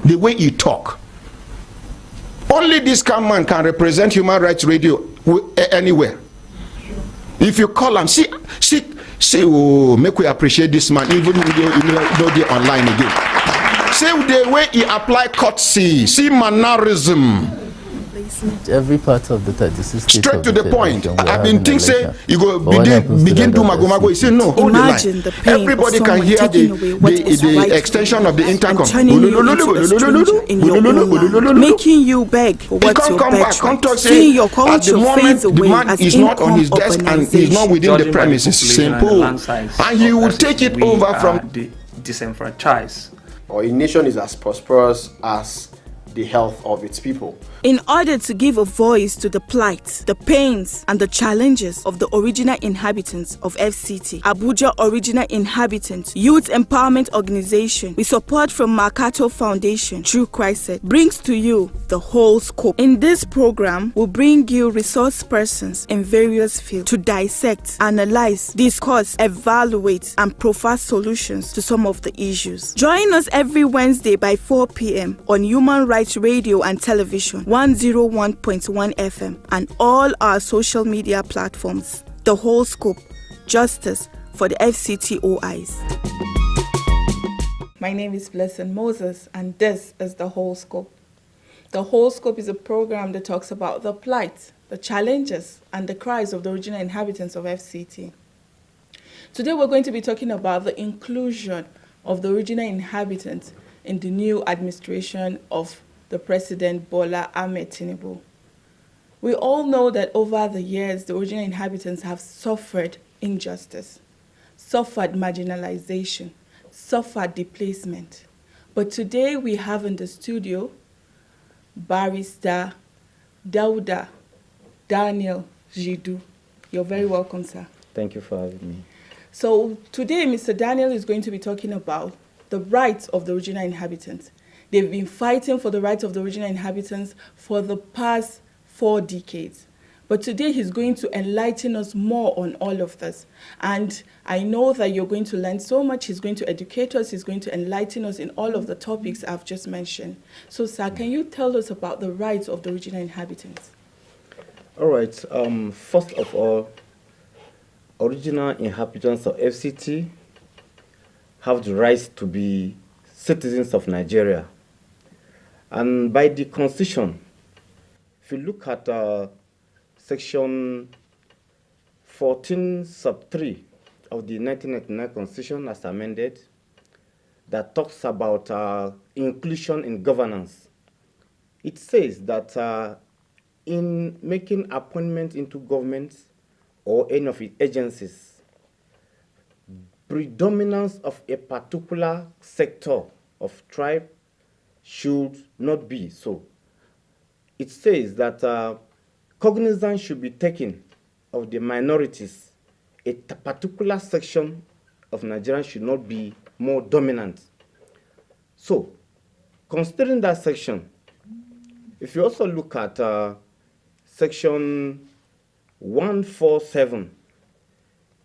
the way he talk. Only this kind man can represent Human Rights Radio anywhere. If you call him, see, oh, make we appreciate this man, even though they're online again. See the way he apply courtesy, see mannerism. Every part of the 36 states straight to the point. I've been thinking, say, you go begin do mago. You say, no, hold the line. Everybody can hear the extension of the intercom. Making you beg for what you're begging. Seeing your culture fades away. The man is not on his desk and he's not within the premises. Simple. And he will take it over from the disenfranchised. Or a nation is as prosperous as the health of its people. In order to give a voice to the plights, the pains, and the challenges of the original inhabitants of FCT, Abuja Original Inhabitants Youth Empowerment Organization, with support from Makato Foundation, True Christ, brings to you the whole scope. In this program, we'll bring you resource persons in various fields to dissect, analyze, discuss, evaluate, and provide solutions to some of the issues. Join us every Wednesday by 4 p.m. on Human Rights Radio and Television, 101.1 FM, and all our social media platforms. The whole scope, justice for the FCTOIs. My name is Blessed Moses, and this is The Whole Scope. The Whole Scope is a program that talks about the plight, the challenges, and the cries of the original inhabitants of FCT. Today we're going to be talking about the inclusion of the original inhabitants in the new administration of the President Bola Ahmed Tinubu. We all know that over the years, the original inhabitants have suffered injustice, suffered marginalization, suffered displacement. But today we have in the studio Barrister Dauda Daniel Jidu. You're very welcome, sir. Thank you for having me. So today, Mr. Daniel is going to be talking about the rights of the original inhabitants. They've been fighting for the rights of the original inhabitants for the past 4 decades. But today he's going to enlighten us more on all of this. And I know that you're going to learn so much. He's going to educate us. He's going to enlighten us in all of the topics I've just mentioned. So, sir, can you tell us about the rights of the original inhabitants? All right. First of all, original inhabitants of FCT have the right to be citizens of Nigeria. And by the Constitution, if you look at Section 14 sub 3 of the 1999 Constitution as amended, that talks about inclusion in governance, it says that in making appointments into government or any of its agencies, predominance of a particular sector of tribe should not be so. It says that cognizance should be taken of the minorities. A particular section of Nigeria should not be more dominant. So, considering that section, if you also look at section 147,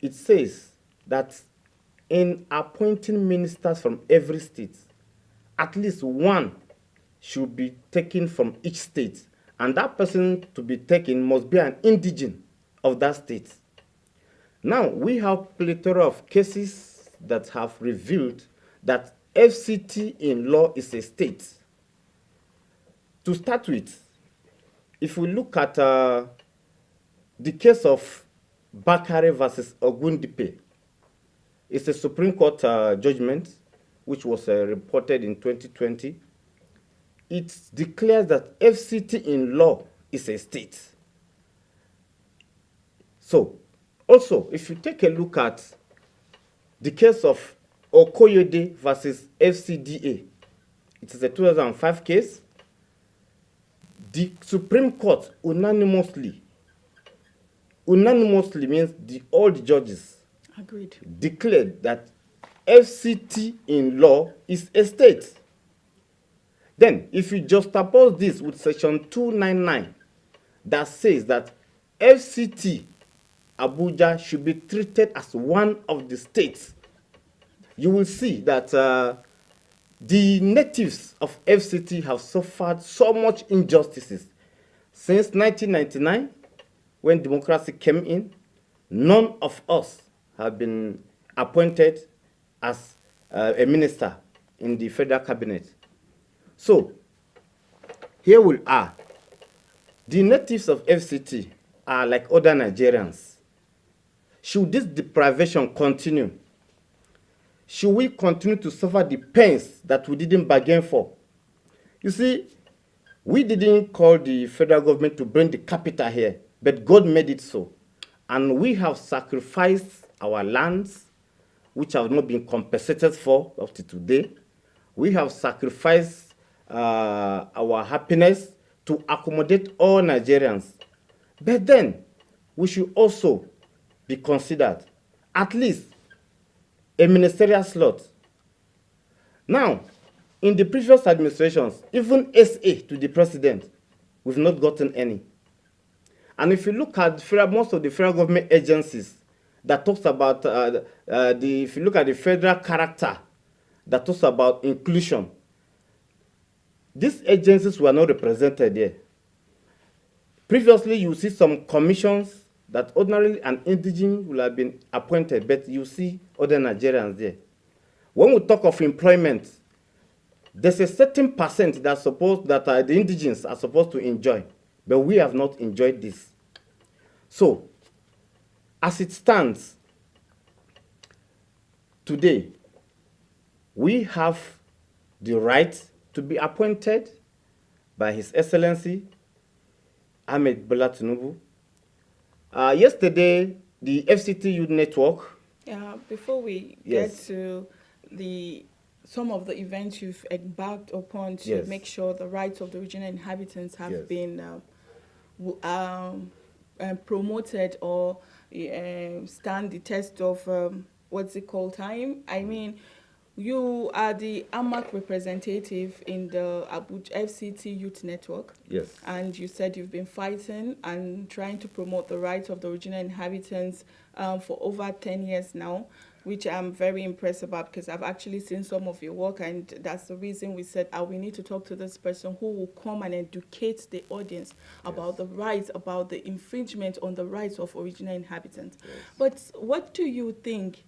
it says that in appointing ministers from every state, at least one should be taken from each state, and that person to be taken must be an indigene of that state. Now, we have plethora of cases that have revealed that FCT in law is a state. To start with, if we look at the case of Bakare versus Ogundipe, it's a Supreme Court judgment which was reported in 2020. It declares that FCT in law is a state. So, also, if you take a look at the case of Okoyede versus FCDA, it is a 2005 case. The Supreme Court unanimously means all the judges agreed, declared that FCT in law is a state. Then, if you juxtapose this with section 299, that says that FCT Abuja should be treated as one of the states, you will see that the natives of FCT have suffered so much injustices since 1999, when democracy came in. None of us have been appointed as a minister in the federal cabinet. So, here we are. The natives of FCT are like other Nigerians. Should this deprivation continue? Should we continue to suffer the pains that we didn't bargain for? You see, we didn't call the federal government to bring the capital here, but God made it so. And we have sacrificed our lands, which have not been compensated for up to today. We have sacrificed our happiness to accommodate all Nigerians. But then, we should also be considered at least a ministerial slot. Now, in the previous administrations, even SA to the president, we've not gotten any. And if you look at most of the federal government agencies that talks about, if you look at the federal character that talks about inclusion, these agencies were not represented there. Previously, you see some commissions that ordinarily an indigene will have been appointed, but you see other Nigerians there. When we talk of employment, there's a certain percent that the indigenes are supposed to enjoy, but we have not enjoyed this. So, as it stands today, we have the right to be appointed by His Excellency Ahmed Bola Tinubu. Yesterday, the FCT Youth Network. Before we get to some of the events you've embarked upon to make sure the rights of the regional inhabitants have been promoted or stand the test of time. I mean, you are the AMAC representative in the Abuja FCT Youth Network. Yes. And you said you've been fighting and trying to promote the rights of the original inhabitants for over 10 years now, which I'm very impressed about because I've actually seen some of your work, and that's the reason we said we need to talk to this person who will come and educate the audience about the rights, about the infringement on the rights of original inhabitants. Yes. But what do you think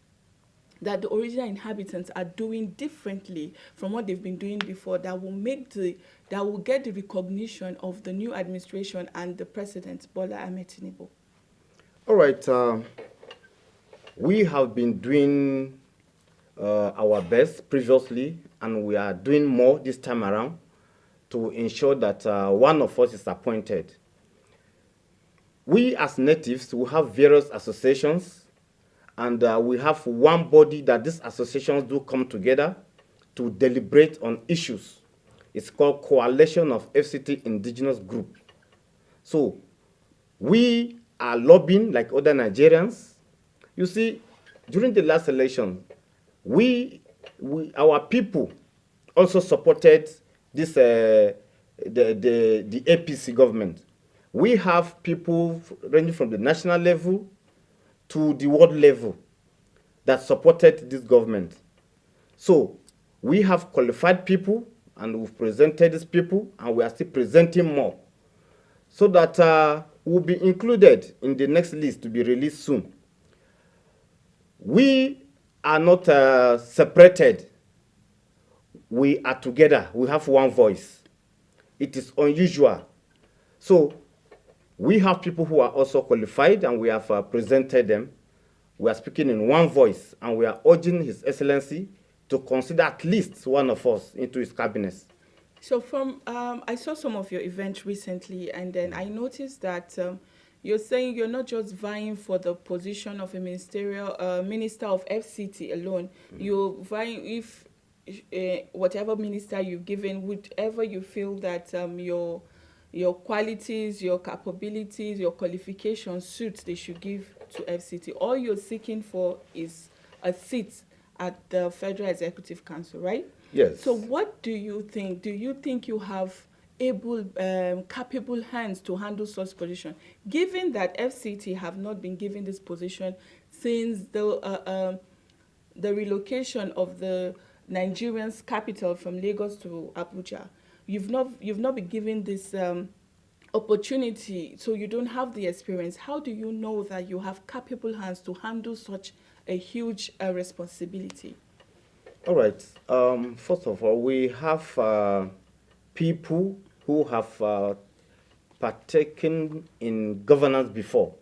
that the original inhabitants are doing differently from what they've been doing before that will get the recognition of the new administration and the President Bola Ahmed Tinubu? All right. We have been doing our best previously, and we are doing more this time around to ensure that one of us is appointed. We as natives, we have various associations, and we have one body that these associations do come together to deliberate on issues. It's called Coalition of FCT Indigenous Group. So we are lobbying like other Nigerians. You see, during the last election, our people also supported this the APC government. We have people ranging from the national level to the world level that supported this government. So we have qualified people, and we've presented these people, and we are still presenting more, so that we'll be included in the next list to be released soon. We are not separated. We are together. We have one voice. It is unusual. So we have people who are also qualified, and we have presented them. We are speaking in one voice, and we are urging His Excellency to consider at least one of us into his cabinet. So I saw some of your events recently, and then I noticed that you're saying you're not just vying for the position of a minister of FCT alone. Mm-hmm. You're vying if whatever minister you've given, whatever you feel that your qualities, your capabilities, your qualifications suits, they should give to FCT. All you're seeking for is a seat at the Federal Executive Council, right? Yes. So what do you think? Do you think you have capable hands to handle such position, given that FCT have not been given this position since the relocation of the Nigerian's capital from Lagos to Abuja. You've not been given this opportunity, so you don't have the experience. How do you know that you have capable hands to handle such a huge responsibility? All right. First of all, we have people who have partaken in governance before.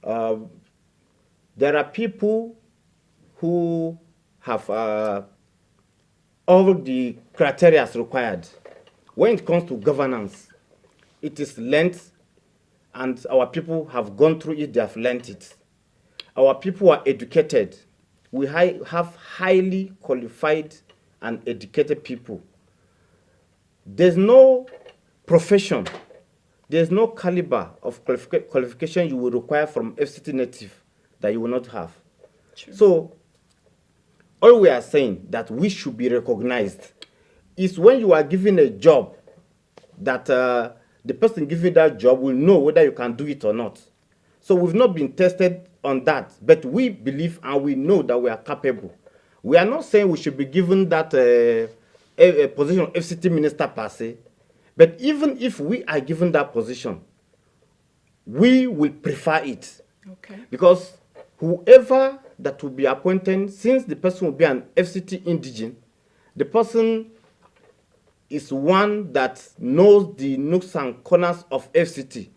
There are people who have all the criteria required. When it comes to governance, it is learnt, and our people have gone through it, they have learnt it. Our people are educated. We have highly qualified and educated people. There's no profession, there's no caliber of qualification you will require from FCT native that you will not have. True. So, all we are saying that we should be recognized is when you are given a job that the person giving that job will know whether you can do it or not. So we've not been tested on that, but we believe and we know that we are capable. We are not saying we should be given that a position of FCT minister per se, but even if we are given that position, we will prefer it. Okay. Because whoever that will be appointed, since the person will be an FCT indigene, the person is one that knows the nooks and corners of FCT.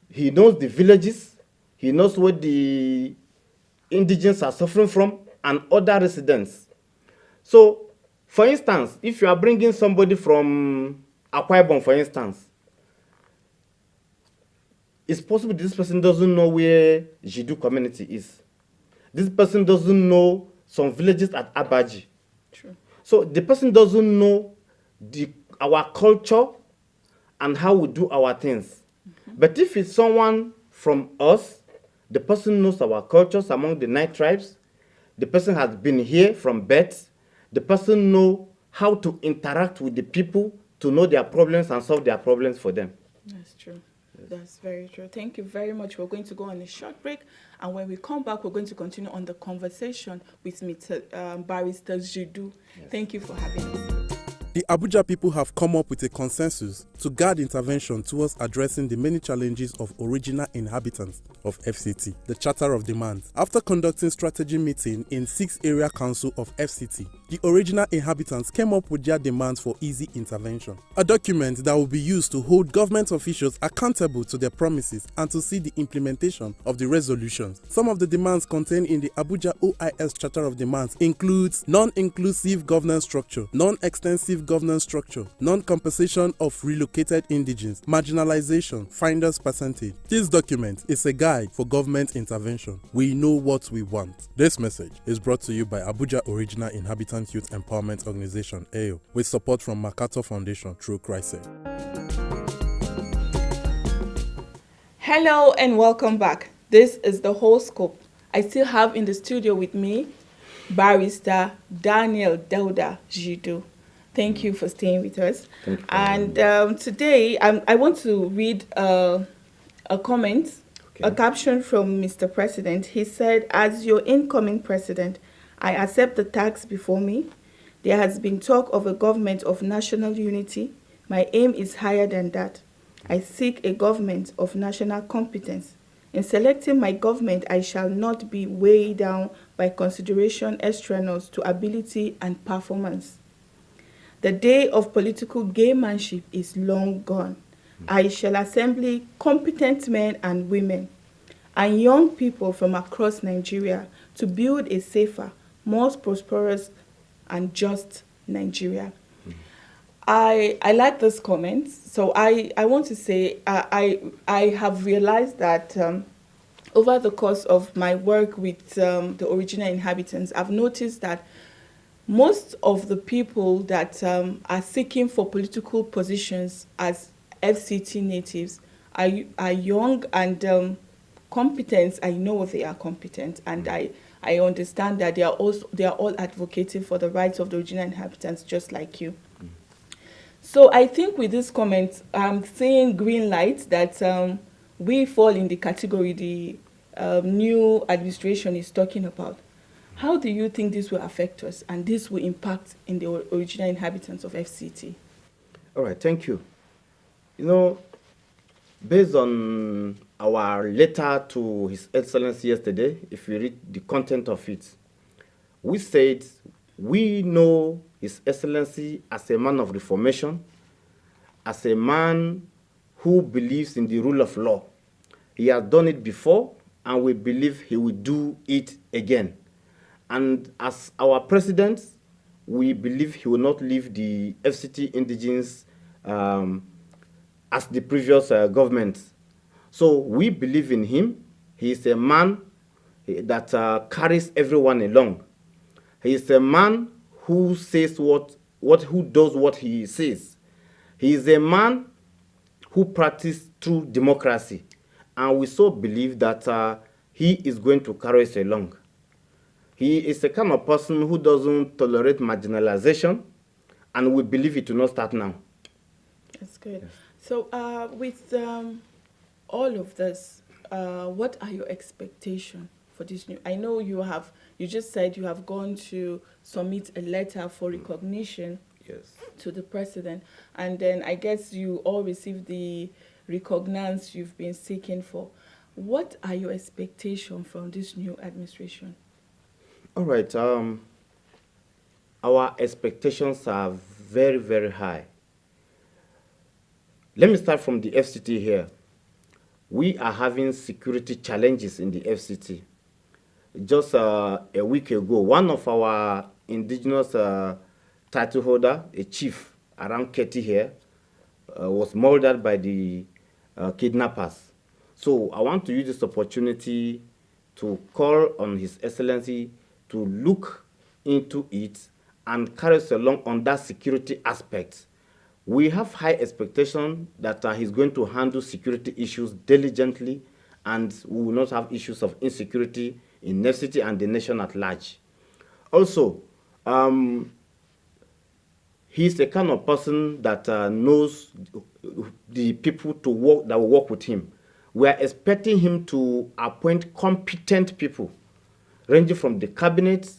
He knows the villages, he knows where the indigents are suffering from, and other residents. So, for instance, if you are bringing somebody from Akwa Ibom, for instance, it's possible this person doesn't know where Jidu community is. This person doesn't know some villages at Abaji. True. So the person doesn't know our culture and how we do our things. Mm-hmm. But if it's someone from us, the person knows our cultures among the 9 tribes, the person has been here from birth, the person knows how to interact with the people to know their problems and solve their problems for them. That's true. That's very true. Thank you very much. We're going to go on a short break, and when we come back, we're going to continue on the conversation with Barrister Jidu. Yes. Thank you for having us. The Abuja people have come up with a consensus to guide intervention towards addressing the many challenges of original inhabitants of FCT, the Charter of Demands. After conducting strategy meeting in 6 area council of FCT, the original inhabitants came up with their demands for easy intervention, a document that will be used to hold government officials accountable to their promises and to see the implementation of the resolutions. Some of the demands contained in the Abuja OIS Charter of Demands includes non-inclusive governance structure, non-extensive governance structure, non-compensation of relocated indigenes, marginalization, finder's percentage. This document is a guide for government intervention. We know what we want. This message is brought to you by Abuja Original Inhabitant Youth Empowerment Organization, AO, with support from MacArthur Foundation through Christ. Hello and welcome back. This is the whole scope. I still have in the studio with me Barrister Daniel Dauda Jidu. Thank you for staying with us. And today I want to read a comment, a caption from Mr. President. He said, "As your incoming president, I accept the task before me. There has been talk of a government of national unity. My aim is higher than that. I seek a government of national competence. In selecting my government, I shall not be weighed down by consideration extraneous to ability and performance. The day of political gamemanship is long gone. I shall assemble competent men and women and young people from across Nigeria to build a safer, more prosperous and just Nigeria." I like this comment. So I want to say I have realized that over the course of my work with the original inhabitants, I've noticed that most of the people that are seeking for political positions as FCT natives are young and competent. I know they are competent, and I understand that they are all advocating for the rights of the original inhabitants, just like you. So I think with this comment, I'm seeing green light that we fall in the category the new administration is talking about. How do you think this will affect us and this will impact in the original inhabitants of FCT? All right, thank you. You know, based on our letter to His Excellency yesterday, if you read the content of it, we said we know His Excellency as a man of reformation, as a man who believes in the rule of law. He has done it before, and we believe he will do it again. And as our president, we believe he will not leave the FCT indigenes as the previous government. So we believe in him. He is a man that carries everyone along. He is a man who says who does what he says. He is a man who practices true democracy, and we so believe that he is going to carry us along. He is the kind of person who doesn't tolerate marginalization, and we believe it will not start now. That's good. Yes. So with all of this, what are your expectations for this new? I know you just said you have gone to submit a letter for recognition to the president, and then I guess you all received the recognition you've been seeking for. What are your expectations from this new administration? All right. Our expectations are very, very high. Let me start from the FCT here. We are having security challenges in the FCT. Just a week ago, one of our indigenous title holder, a chief around Keti here, was murdered by the kidnappers. So I want to use this opportunity to call on His Excellency to look into it and carry us along on that security aspect. We have high expectation that he's going to handle security issues diligently, and we will not have issues of insecurity in FCT and the nation at large. Also, he's the kind of person that knows the people that will work with him. We are expecting him to appoint competent people, ranging from the cabinet,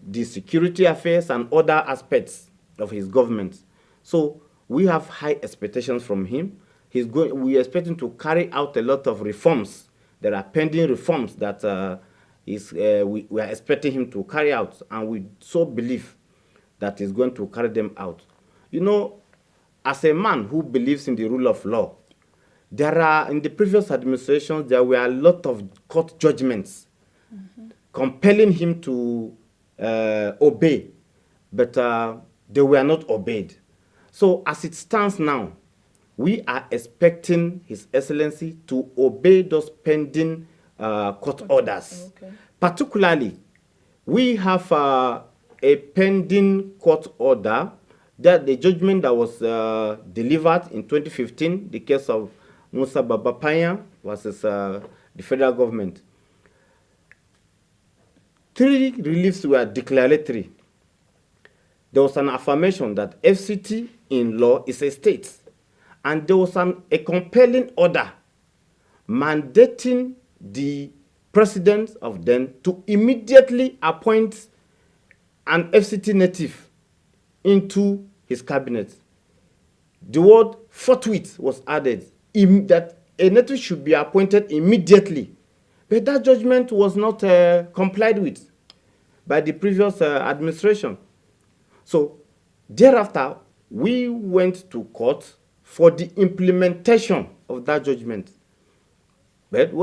the security affairs, and other aspects of his government. So we have high expectations from him. We expect him to carry out a lot of reforms. There are pending reforms that we are expecting him to carry out, and we so believe that he's going to carry them out. You know, as a man who believes in the rule of law, in the previous administrations, there were a lot of court judgments compelling him to obey, but they were not obeyed. So as it stands now, we are expecting His Excellency to obey those pending court orders. Okay. Particularly, we have a pending court order, that the judgment that was delivered in 2015, the case of Musa Babapanya versus the federal government. 3 reliefs were declaratory. There was an affirmation that FCT in law is a state, and there was a compelling order mandating the president of then to immediately appoint an FCT native into his cabinet. The word forthwith was added, that a native should be appointed immediately. But that judgment was not complied with by the previous administration. So thereafter, we went to court for the implementation of that judgment. But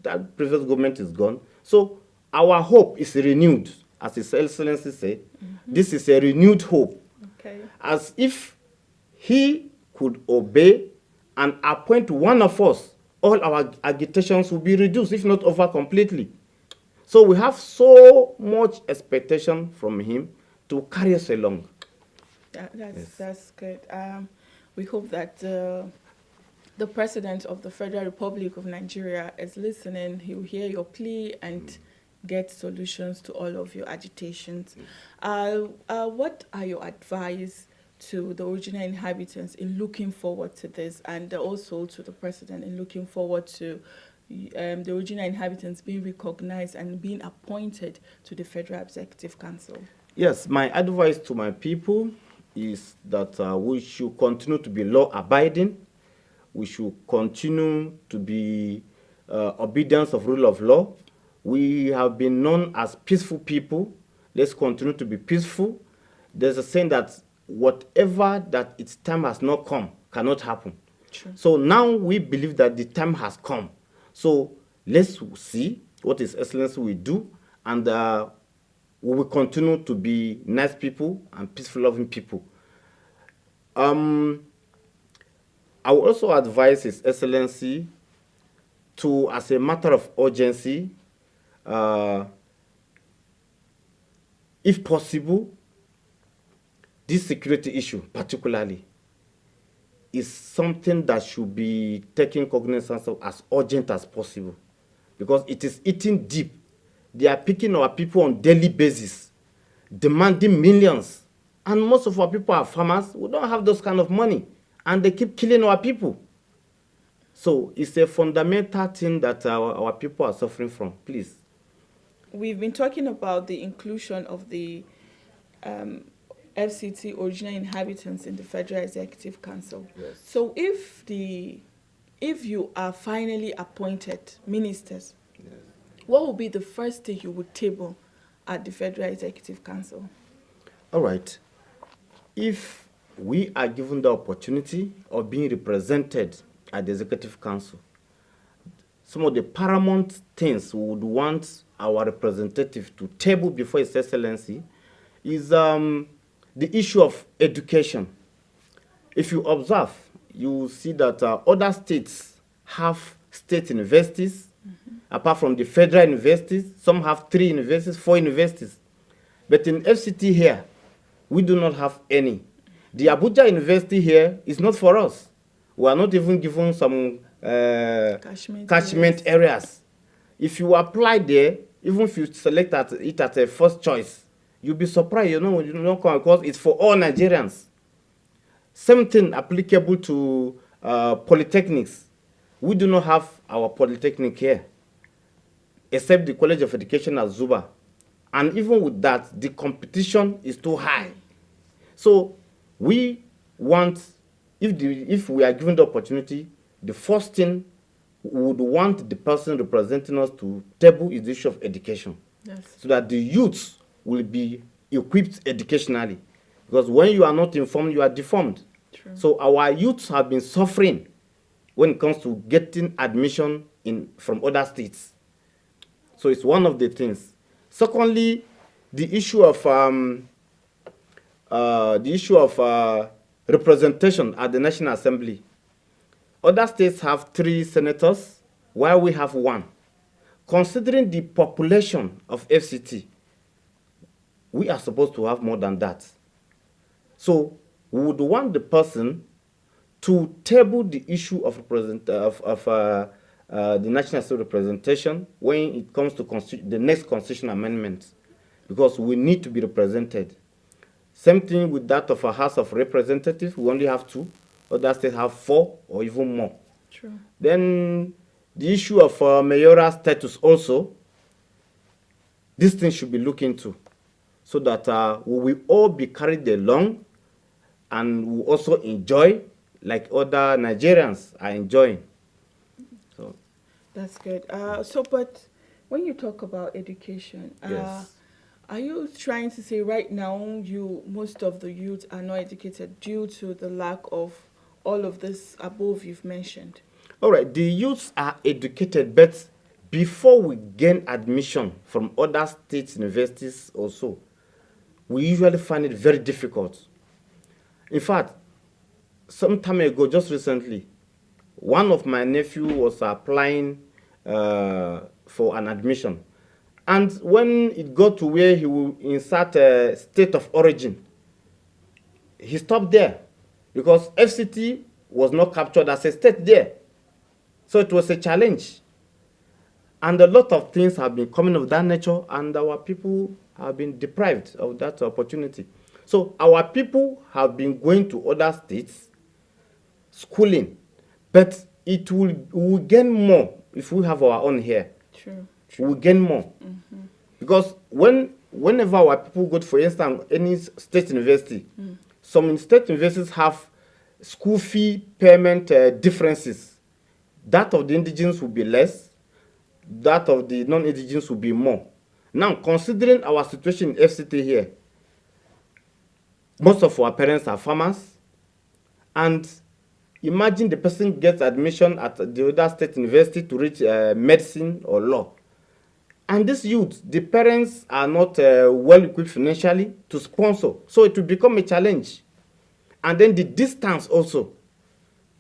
that previous government is gone. So our hope is renewed, as His Excellency said. This is a renewed hope. Okay. As if he could obey and appoint one of us, all our agitations will be reduced, if not over completely. So we have so much expectation from him to carry us along. That's good. We hope that the President of the Federal Republic of Nigeria is listening. He will hear your plea and get solutions to all of your agitations. What are your advice to the original inhabitants in looking forward to this, and also to the President in looking forward to the original inhabitants being recognized and being appointed to the Federal Executive Council? Yes, my advice to my people is that we should continue to be law-abiding. We should continue to be obedience of rule of law. We have been known as peaceful people. Let's continue to be peaceful. There's a saying that whatever that its time has not come cannot happen. True. So now we believe that the time has come. So let's see what His Excellency will do, and we will continue to be nice people and peaceful loving people. I will also advise His Excellency to, as a matter of urgency, if possible, this security issue particularly is something that should be taken cognizance of as urgent as possible, because it is eating deep. They are picking our people on daily basis, demanding millions. And most of our people are farmers. We don't have those kind of money. And they keep killing our people. So it's a fundamental thing that our people are suffering from. Please. We've been talking about the inclusion of the FCT original inhabitants in the Federal Executive Council. Yes. So if you are finally appointed ministers, Yes. what would be the first thing you would table at the Federal Executive Council? All right. If we are given the opportunity of being represented at the Executive Council, some of the paramount things we would want our representative to table before His Excellency is the issue of education. If you observe, you will see that other states have state universities. Apart from the federal universities, some have 3 universities, 4 universities. But in FCT here, we do not have any. The Abuja University here is not for us. We are not even given some catchment areas. If you apply there, even if you select it as a first choice, you'll be surprised, you know, because it's for all Nigerians. Same thing applicable to polytechnics. We do not have our polytechnic here, except the College of Education at Zuba. And even with that, the competition is too high. So we want, if we are given the opportunity, the first thing we would want the person representing us to table is the issue of education. Yes. So that the youths will be equipped educationally. Because when you are not informed, you are deformed. True. So our youths have been suffering when it comes to getting admission from other states. So it's one of the things. Secondly, the issue of representation at the National Assembly. Other states have 3 senators, while we have 1. Considering the population of FCT, we are supposed to have more than that. So we would want the person to table the issue of the National Assembly representation when it comes to the next constitutional amendment, because we need to be represented. Same thing with that of a House of Representatives. We only have 2. Other states have 4 or even more. True. Then the issue of mayoral status also, this thing should be looked into, so that we will all be carried along and we will also enjoy like other Nigerians are enjoying. So That's good. But when you talk about education, yes. Are you trying to say right now most of the youth are not educated due to the lack of all of this above you've mentioned? All right, the youths are educated, but before we gain admission from other state universities also, we usually find it very difficult. In fact, some time ago, just recently, one of my nephews was applying for an admission. And when it got to where he will insert a state of origin, he stopped there because FCT was not captured as a state there. So it was a challenge. And a lot of things have been coming of that nature, and our people have been deprived of that opportunity. So our people have been going to other states, schooling, but we will gain more if we have our own here. True. We will gain more. Because whenever our people go to, for instance, any state university, some state universities have school fee payment differences. That of the indigenous will be less, that of the non-indigenous will be more. Now, considering our situation in FCT here, most of our parents are farmers, and imagine the person gets admission at the other state university to reach medicine or law. And this youth, the parents are not well equipped financially to sponsor. So it will become a challenge. And then the distance also.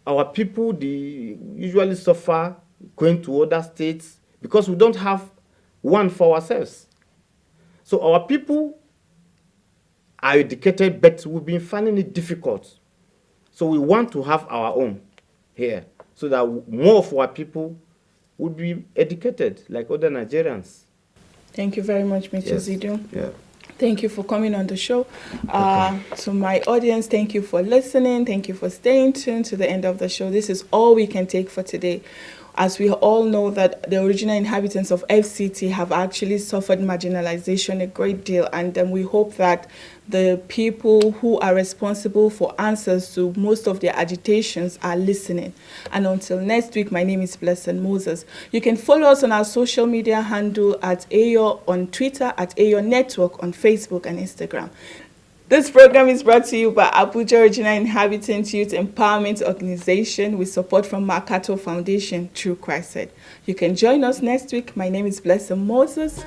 Our people, they usually suffer going to other states because we don't have one for ourselves. So our people are educated, but we've been finding it difficult. So we want to have our own here so that more of our people would be educated like other Nigerians. Thank you very much, Mr. Yes. Zidu. Yeah. Thank you for coming on the show. To my audience, thank you for listening. Thank you for staying tuned to the end of the show. This is all we can take for today. As we all know that the original inhabitants of FCT have actually suffered marginalization a great deal, and we hope that the people who are responsible for answers to most of their agitations are listening. And until next week, my name is Blessed Moses. You can follow us on our social media handle at AYO on Twitter, at AYO Network on Facebook and Instagram. This program is brought to you by Abuja Original Inhabitants Youth Empowerment Organization with support from Makato Foundation through Christ. You can join us next week. My name is Blessed Moses.